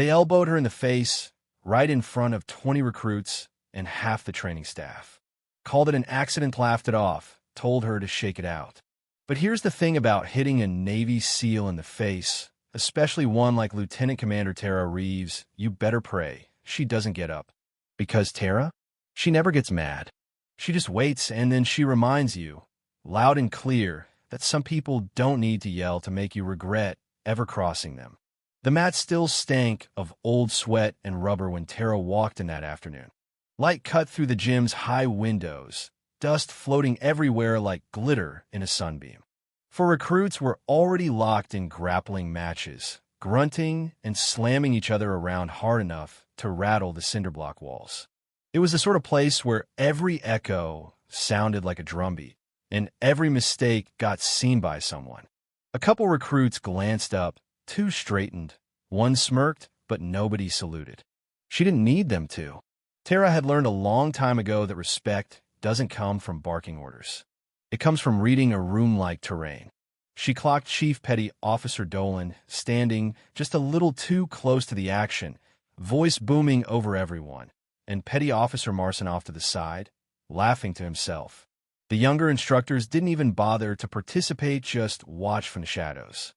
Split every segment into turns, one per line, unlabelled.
They elbowed her in the face, right in front of 20 recruits and half the training staff. Called it an accident, laughed it off, told her to shake it out. But here's the thing about hitting a Navy SEAL in the face, especially one like Lieutenant Commander Tara Reeves, you better pray she doesn't get up. Because Tara? She never gets mad. She just waits, and then she reminds you, loud and clear, that some people don't need to yell to make you regret ever crossing them. The mat still stank of old sweat and rubber when Tara walked in that afternoon. Light cut through the gym's high windows, dust floating everywhere like glitter in a sunbeam. For recruits were already locked in grappling matches, grunting and slamming each other around hard enough to rattle the cinderblock walls. It was the sort of place where every echo sounded like a drumbeat, and every mistake got seen by someone. A couple recruits glanced up, two straightened, one smirked, but nobody saluted. She didn't need them to. Tara had learned a long time ago that respect doesn't come from barking orders. It comes from reading a room-like terrain. She clocked Chief Petty Officer Dolan, standing just a little too close to the action, voice booming over everyone, and Petty Officer Marson off to the side, laughing to himself. The younger instructors didn't even bother to participate, just watch from the shadows.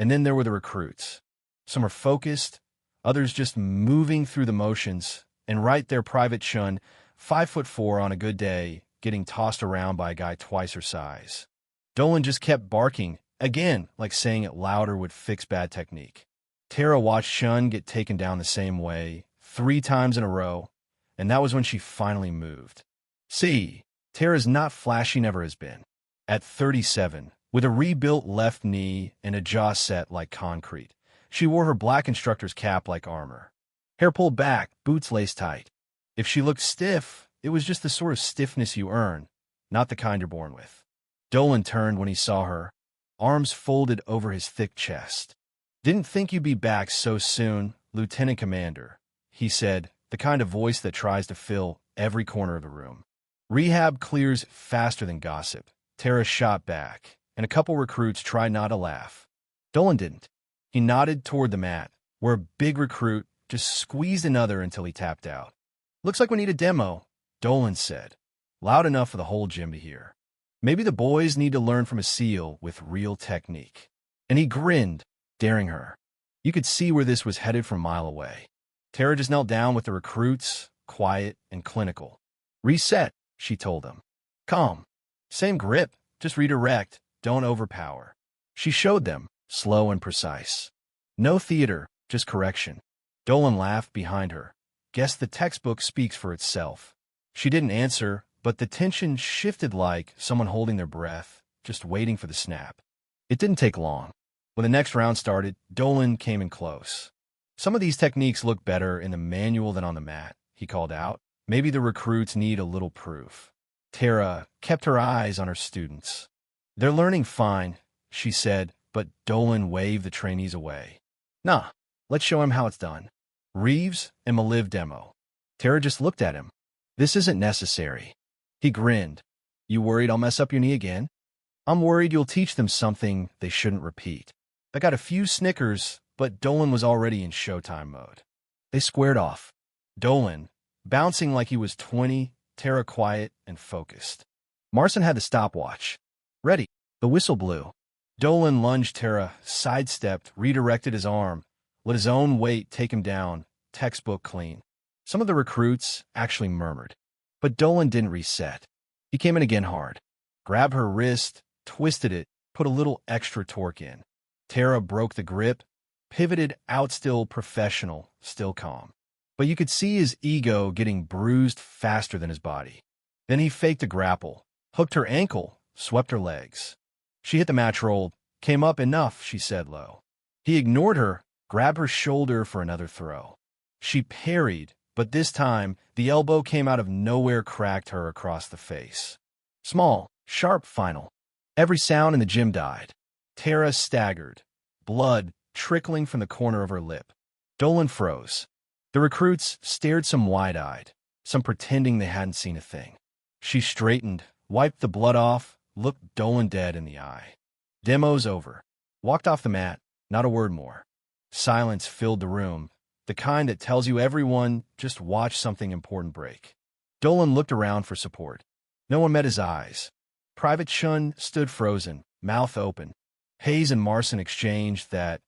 And then there were the recruits. Some were focused, others just moving through the motions, and right there Private Chun, 5'4" on a good day, getting tossed around by a guy twice her size. Dolan just kept barking, again, like saying it louder would fix bad technique. Tara watched Chun get taken down the same way, 3 times in a row, and that was when she finally moved. See, Tara's not flashy, never has been. At 37, with a rebuilt left knee and a jaw set like concrete, she wore her black instructor's cap like armor. Hair pulled back, boots laced tight. If she looked stiff, it was just the sort of stiffness you earn, not the kind you're born with. Dolan turned when he saw her, arms folded over his thick chest. "Didn't think you'd be back so soon, Lieutenant Commander," he said, the kind of voice that tries to fill every corner of the room. "Rehab clears faster than gossip." Tara shot back, and a couple recruits tried not to laugh. Dolan didn't. He nodded toward the mat, where a big recruit just squeezed another until he tapped out. "Looks like we need a demo," Dolan said, loud enough for the whole gym to hear. "Maybe the boys need to learn from a SEAL with real technique." And he grinned, daring her. You could see where this was headed from a mile away. Tara just knelt down with the recruits, quiet and clinical. "Reset," she told them. "Calm. Same grip, just redirect, don't overpower." She showed them, slow and precise. No theater, just correction. Dolan laughed behind her. "Guess the textbook speaks for itself." She didn't answer, but the tension shifted like someone holding their breath, just waiting for the snap. It didn't take long. When the next round started, Dolan came in close. "Some of these techniques look better in the manual than on the mat," he called out. "Maybe the recruits need a little proof." Tara kept her eyes on her students. "They're learning fine," she said, but Dolan waved the trainees away. "Nah, let's show him how it's done. Reeves and Maliv demo." Tara just looked at him. "This isn't necessary." He grinned. "You worried I'll mess up your knee again?" "I'm worried you'll teach them something they shouldn't repeat." I got a few snickers, but Dolan was already in showtime mode. They squared off. Dolan, bouncing like he was 20, Tara quiet and focused. Marson had the stopwatch. Ready. The whistle blew. Dolan lunged. Tara sidestepped, redirected his arm, let his own weight take him down, textbook clean. Some of the recruits actually murmured. But Dolan didn't reset. He came in again hard. Grabbed her wrist, twisted it, put a little extra torque in. Tara broke the grip, pivoted out, still professional, still calm. But you could see his ego getting bruised faster than his body. Then he faked a grapple, hooked her ankle, swept her legs. She hit the match roll, came up. "Enough," she said low. He ignored her, grabbed her shoulder for another throw. She parried, but this time the elbow came out of nowhere, cracked her across the face. Small, sharp final. Every sound in the gym died. Tara staggered, blood trickling from the corner of her lip. Dolan froze. The recruits stared, some wide-eyed, some pretending they hadn't seen a thing. She straightened, wiped the blood off, looked Dolan dead in the eye. "Demo's over." Walked off the mat, not a word more. Silence filled the room. the kind that tells you everyone just watched something important break. Dolan looked around for support. No one met his eyes. Private Chun stood frozen, mouth open. Hayes and Marson exchanged that,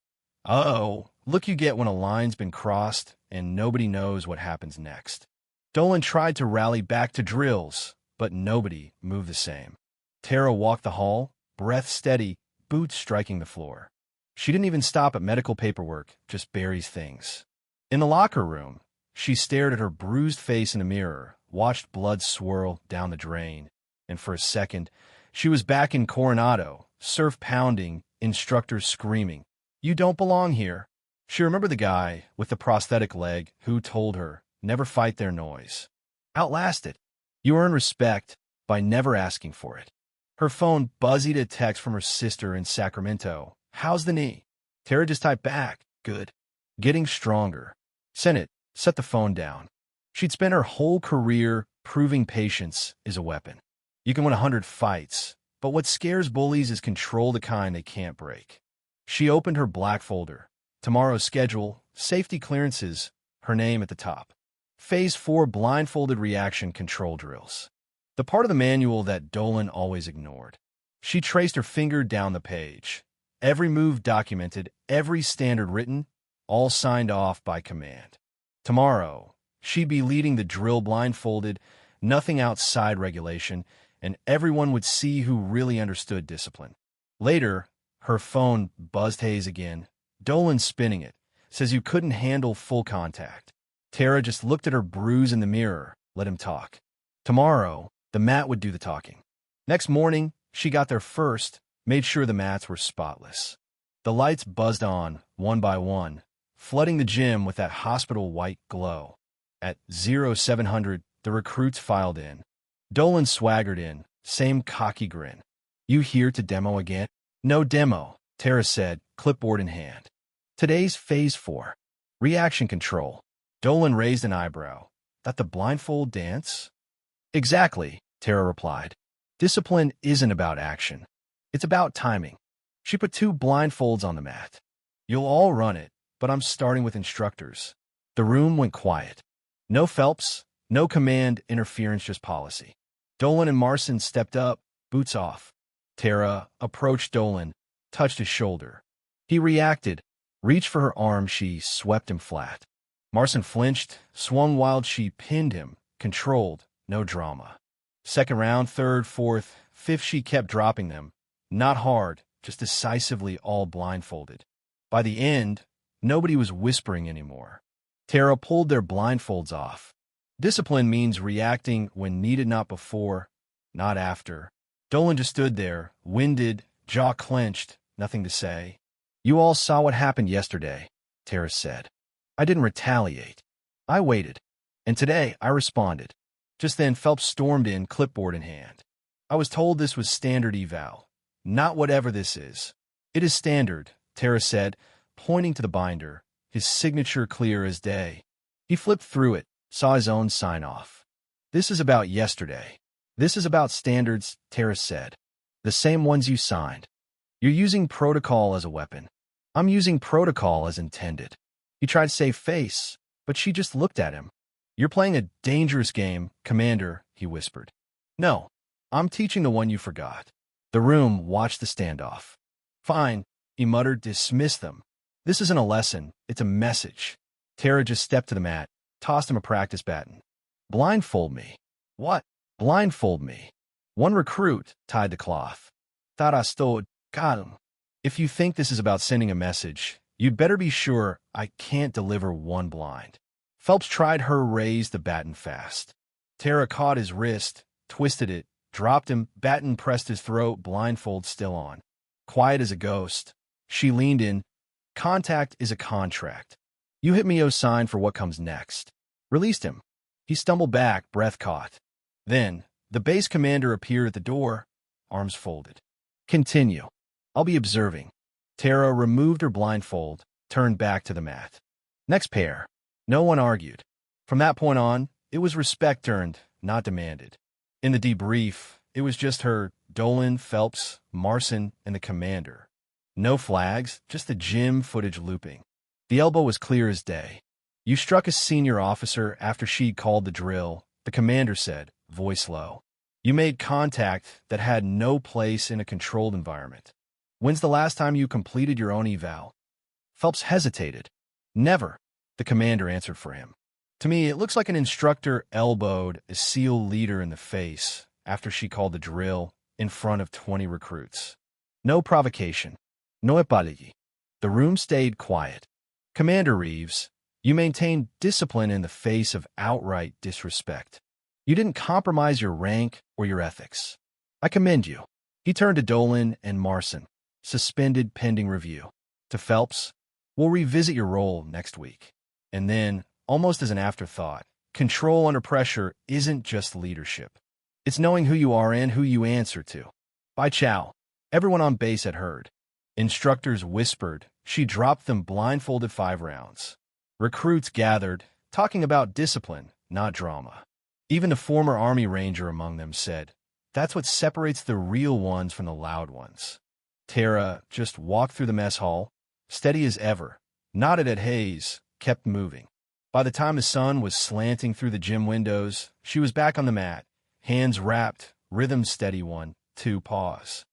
uh-oh, look you get when a line's been crossed and nobody knows what happens next. Dolan tried to rally back to drills, but nobody moved the same. Tara walked the hall, breath steady, boots striking the floor. She didn't even stop at medical paperwork, just Barry's things. In the locker room, she stared at her bruised face in the mirror, watched blood swirl down the drain, and for a second, she was back in Coronado, surf pounding, instructors screaming, "You don't belong here." She remembered the guy with the prosthetic leg who told her, never fight their noise. Outlast it. You earn respect by never asking for it. Her phone buzzed a text from her sister in Sacramento. "How's the knee?" Tara just typed back, "Good. Getting stronger." Sent it, set the phone down. She'd spent her whole career proving patience is a weapon. You can win 100 fights, but what scares bullies is control the kind they can't break. She opened her black folder. Tomorrow's schedule, safety clearances, her name at the top. Phase 4 blindfolded reaction control drills. The part of the manual that Dolan always ignored. She traced her finger down the page. Every move documented, every standard written, all signed off by command. Tomorrow, she'd be leading the drill blindfolded, nothing outside regulation, and everyone would see who really understood discipline. Later, her phone buzzed Hayes again. Dolan spinning it. Says you couldn't handle full contact. Tara just looked at her bruise in the mirror, let him talk. Tomorrow, the mat would do the talking. Next morning, she got there first, made sure the mats were spotless. The lights buzzed on, one by one, flooding the gym with that hospital white glow. At 0700, the recruits filed in. Dolan swaggered in, same cocky grin. "You here to demo again?" "No demo," Tara said, clipboard in hand. "Today's phase 4. Reaction control." Dolan raised an eyebrow. "That the blindfold dance?" "Exactly," Tara replied. "Discipline isn't about action. It's about timing." She put 2 blindfolds on the mat. "You'll all run it, but I'm starting with instructors." The room went quiet. No Phelps, no command interference, just policy. Dolan and Marson stepped up, boots off. Tara approached Dolan, touched his shoulder. He reacted, reached for her arm, she swept him flat. Marson flinched, swung wild, she pinned him, controlled, no drama. Second round, third, fourth, fifth, she kept dropping them. Not hard, just decisively, all blindfolded. By the end, nobody was whispering anymore. Tara pulled their blindfolds off. Discipline means reacting when needed, not before, not after. Dolan just stood there, winded, jaw clenched, nothing to say. "You all saw what happened yesterday," Tara said. "I didn't retaliate. I waited. And today, I responded." Just then, Phelps stormed in, clipboard in hand. "I was told this was standard eval. Not whatever this is." "It is standard," Tara said, pointing to the binder, his signature clear as day. He flipped through it, saw his own sign-off. "This is about yesterday. This is about standards," Tara said. "The same ones you signed. You're using protocol as a weapon. I'm using protocol as intended." He tried to save face, but she just looked at him. "You're playing a dangerous game, Commander," he whispered. "No, I'm teaching the one you forgot." The room watched the standoff. "Fine," he muttered, "dismiss them. This isn't a lesson, it's a message." Tara just stepped to the mat, tossed him a practice baton. "Blindfold me." "What?" "Blindfold me." One recruit tied the cloth. "Thought I stole, got him." "If you think this is about sending a message, you'd better be sure I can't deliver one blind." Phelps tried her, raised the baton fast. Tara caught his wrist, twisted it, dropped him, baton pressed his throat, blindfold still on. Quiet as a ghost. She leaned in. "Contact is a contract. You hit me, sign for what comes next." Released him. He stumbled back, breath caught. Then, the base commander appeared at the door, arms folded. "Continue. I'll be observing." Tara removed her blindfold, turned back to the mat. "Next pair." No one argued. From that point on, it was respect earned, not demanded. In the debrief, it was just her, Dolan, Phelps, Marson, and the commander. No flags, just the gym footage looping. The elbow was clear as day. You struck a senior officer after she'd called the drill, the commander said, voice low. You made contact that had no place in a controlled environment. When's the last time you completed your own eval? Phelps hesitated. Never, the commander answered for him. To me, it looks like an instructor elbowed a SEAL leader in the face after she called the drill in front of 20 recruits. No provocation. No apology. The room stayed quiet. Commander Reeves, you maintained discipline in the face of outright disrespect. You didn't compromise your rank or your ethics. I commend you. He turned to Dolan and Marson, suspended pending review. To Phelps, we'll revisit your role next week. And then, almost as an afterthought, control under pressure isn't just leadership. It's knowing who you are and who you answer to. By chow, everyone on base had heard. Instructors whispered. She dropped them blindfolded 5 rounds. Recruits gathered, talking about discipline, not drama. Even a former Army Ranger among them said, that's what separates the real ones from the loud ones. Tara just walked through the mess hall, steady as ever, nodded at Hayes, kept moving. By the time the sun was slanting through the gym windows, she was back on the mat, hands wrapped, rhythm steady 1, 2, pause.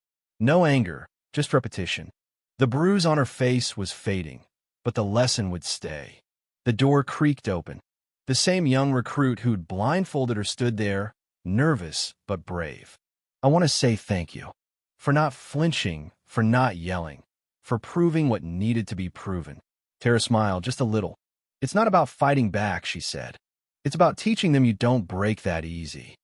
No anger, just repetition. The bruise on her face was fading, but the lesson would stay. The door creaked open. The same young recruit who'd blindfolded her stood there, nervous but brave. I want to say thank you. For not flinching, for not yelling, for proving what needed to be proven. Tara smiled just a little. It's not about fighting back, she said. It's about teaching them you don't break that easy.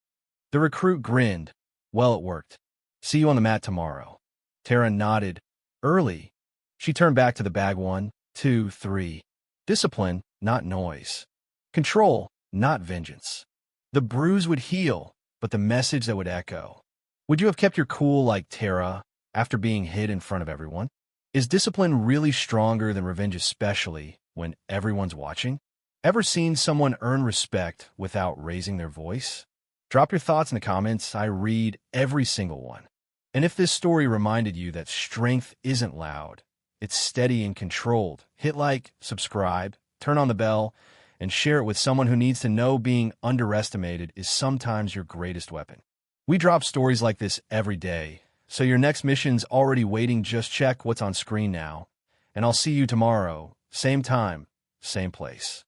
The recruit grinned. Well, it worked. See you on the mat tomorrow. Tara nodded. Early. She turned back to the bag 1, 2, 3. Discipline, not noise. Control, not vengeance. The bruise would heal, but the message that would echo. Would you have kept your cool like Tara after being hit in front of everyone? Is discipline really stronger than revenge, especially when everyone's watching? Ever seen someone earn respect without raising their voice? Drop your thoughts in the comments. I read every single one. And if this story reminded you that strength isn't loud, it's steady and controlled, hit like, subscribe, turn on the bell, and share it with someone who needs to know being underestimated is sometimes your greatest weapon. We drop stories like this every day, so your next mission's already waiting. Just check what's on screen now, and I'll see you tomorrow, same time, same place.